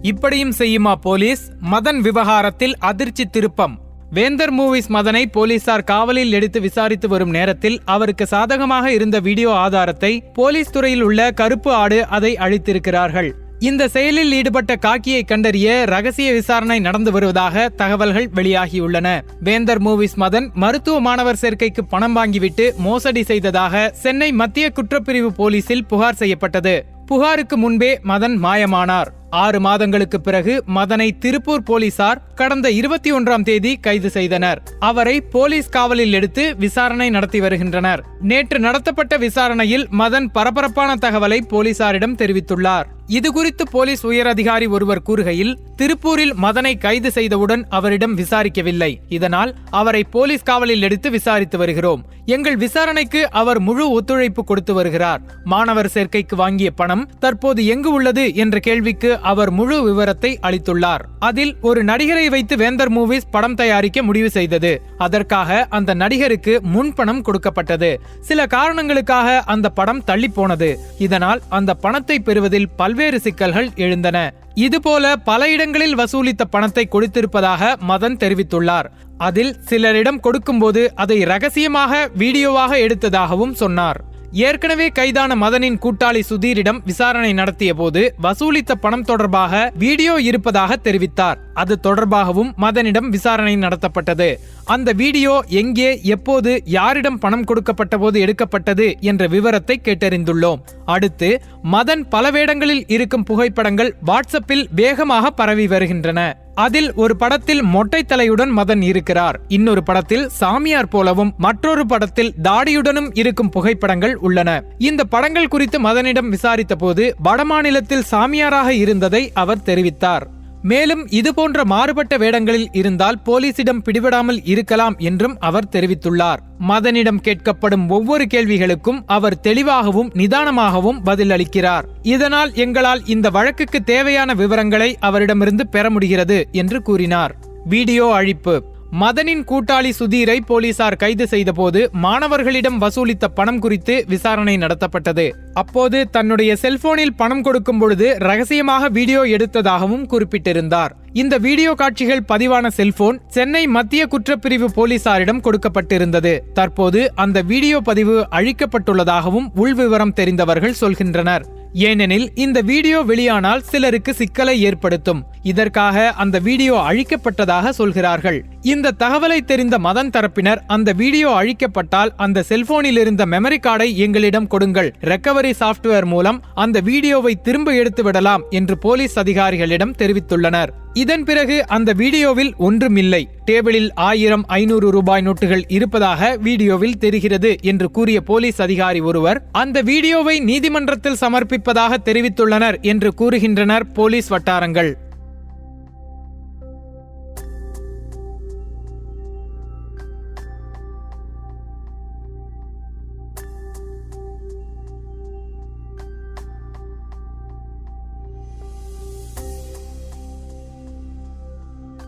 இப்படியும் செய்யுமா போலீஸ்? மதன் விவகாரத்தில் அதிர்ச்சி திருப்பம். வேந்தர் மூவிஸ் மதனை போலீசார் காவலில் எடுத்து விசாரித்து வரும் நேரத்தில் அவருக்கு சாதகமாக இருந்த வீடியோ ஆதாரத்தை போலீஸ் துறையில் உள்ள கருப்பு ஆடு அதை அழித்திருக்கிறார்கள். இந்த செயலில் ஈடுபட்ட காக்கியை கண்டறிய ரகசிய விசாரணை நடந்து வருவதாக தகவல்கள் வெளியாகியுள்ளன. வேந்தர் மூவிஸ் மதன் மருத்துவ மாணவர் சேர்க்கைக்கு பணம் வாங்கிவிட்டு மோசடி செய்ததாக சென்னை மத்திய குற்றப்பிரிவு போலீசில் புகார் செய்யப்பட்டது. புகாருக்கு முன்பே மதன் மாயமானார். 6 மாதங்களுக்கு பிறகு மதனை திருப்பூர் போலீசார் கடந்த 21ஆம் தேதி கைது செய்தனர். அவரை போலீஸ் காவலில் எடுத்து விசாரணை நடத்தி வருகின்றனர். நேற்று நடத்தப்பட்ட விசாரணையில் மதன் பரபரப்பான தகவலை போலீசாரிடம் தெரிவித்துள்ளார். இதுகுறித்து போலீஸ் உயரதிகாரி ஒருவர் கூறுகையில், திருப்பூரில் மதனை கைது செய்தவுடன் அவரிடம் விசாரிக்கவில்லை. இதனால் அவரை போலீஸ் காவலில் எடுத்து விசாரித்து வருகிறோம். எங்கள் விசாரணைக்கு அவர் முழு ஒத்துழைப்பு கொடுத்து வருகிறார். மாணவர் சேர்க்கைக்கு வாங்கிய பணம் தற்போது எங்கு உள்ளது என்ற கேள்விக்கு அவர் முழு விவரத்தை அளித்துள்ளார். அதில் ஒரு நடிகரை வைத்து வேந்தர் மூவிஸ் படம் தயாரிக்க முடிவு செய்தது. அதற்காக அந்த நடிகருக்கு முன்பணம் கொடுக்கப்பட்டது. சில காரணங்களுக்காக அந்த படம் தள்ளி போனது. இதனால் அந்த பணத்தை பெறுவதில் பல்வேறு சிக்கல்கள் எழுந்தன. இதுபோல பல இடங்களில் வசூலித்த பணத்தை கொடுத்திருப்பதாக மதன் தெரிவித்துள்ளார். அதில் சிலரிடம் கொடுக்கும்போது அதை ரகசியமாக வீடியோவாக எடுத்ததாகவும் சொன்னார். ஏற்கனவே கைதான மதனின் கூட்டாளி சுதீரிடம் விசாரணை நடத்திய போது வசூலித்த பணம் தொடர்பாக வீடியோ இருப்பதாக தெரிவித்தார். அது தொடர்பாகவும் மதனிடம் விசாரணை நடத்தப்பட்டது. அந்த வீடியோ எங்கே, எப்போது, யாரிடம் பணம் கொடுக்கப்பட்ட போது எடுக்கப்பட்டது என்ற விவரத்தை கேட்டறிந்துள்ளோம். அடுத்து மதன் பல வேடங்களில் இருக்கும் புகைப்படங்கள் வாட்ஸ்அப்பில் வேகமாக பரவி வருகின்றன. அதில் ஒரு படத்தில் மொட்டை தலையுடன் மதன் இருக்கிறார். இன்னொரு படத்தில் சாமியார் போலவும் மற்றொரு படத்தில் தாடியுடனும் இருக்கும் புகைப்படங்கள் உள்ளன. இந்த படங்கள் குறித்து மதனிடம் விசாரித்த போது வடமாநிலத்தில் சாமியாராக இருந்ததை அவர் தெரிவித்தார். மேலும் இதுபோன்ற மாறுபட்ட வேடங்களில் இருந்தால் போலீசிடம் பிடிபடாமல் இருக்கலாம் என்றும் அவர் தெரிவித்துள்ளார். மதனிடம் கேட்கப்படும் ஒவ்வொரு கேள்விகளுக்கும் அவர் தெளிவாகவும் நிதானமாகவும் பதிலளிக்கிறார். இதனால் எங்களால் இந்த வழக்குக்கு தேவையான விவரங்களை அவரிடமிருந்து பெற முடிகிறது என்று கூறினார். வீடியோ அழிப்பு. மதனின் கூட்டாளி சுதீரை போலீசார் கைது செய்தபோது மாணவர்களிடம் வசூலித்த பணம் குறித்து விசாரணை நடத்தப்பட்டது. அப்போது தன்னுடைய செல்போனில் பணம் கொடுக்கும் பொழுது ரகசியமாக வீடியோ எடுத்ததாகவும் குறிப்பிட்டிருந்தார். இந்த வீடியோ காட்சிகள் பதிவான செல்போன் சென்னை மத்திய குற்றப்பிரிவு போலீசாரிடம் கொடுக்கப்பட்டிருந்தது. தற்போது அந்த வீடியோ பதிவு அழிக்கப்பட்டுள்ளதாகவும் உள்விவரம் தெரிந்தவர்கள் சொல்கின்றனர். ஏனெனில் இந்த வீடியோ வெளியானால் சிலருக்கு சிக்கலை ஏற்படுத்தும். இதற்காக அந்த வீடியோ அழிக்கப்பட்டதாக சொல்கிறார்கள். இந்த தகவலை தெரிந்த மதன் தரப்பினர் அந்த வீடியோ அழிக்கப்பட்டால் அந்த செல்போனில் இருந்த மெமரி கார்டை எங்களிடம் கொடுங்கள், ரெக்கவரி சாப்ட்வேர் மூலம் அந்த வீடியோவை திரும்ப எடுத்து விடலாம் என்று போலீஸ் அதிகாரிகளிடம் தெரிவித்துள்ளனர். இதன் பிறகு அந்த வீடியோவில் ஒன்றுமில்லை, டேபிளில் 1000, 500 ரூபாய் நோட்டுகள் இருப்பதாக வீடியோவில் தெரிகிறது என்று கூறிய போலீஸ் அதிகாரி ஒருவர் அந்த வீடியோவை நீதிமன்றத்தில் சமர்ப்பிப்பதாக தெரிவித்துள்ளனர் என்று கூறுகின்றனர் போலீஸ் வட்டாரங்கள்.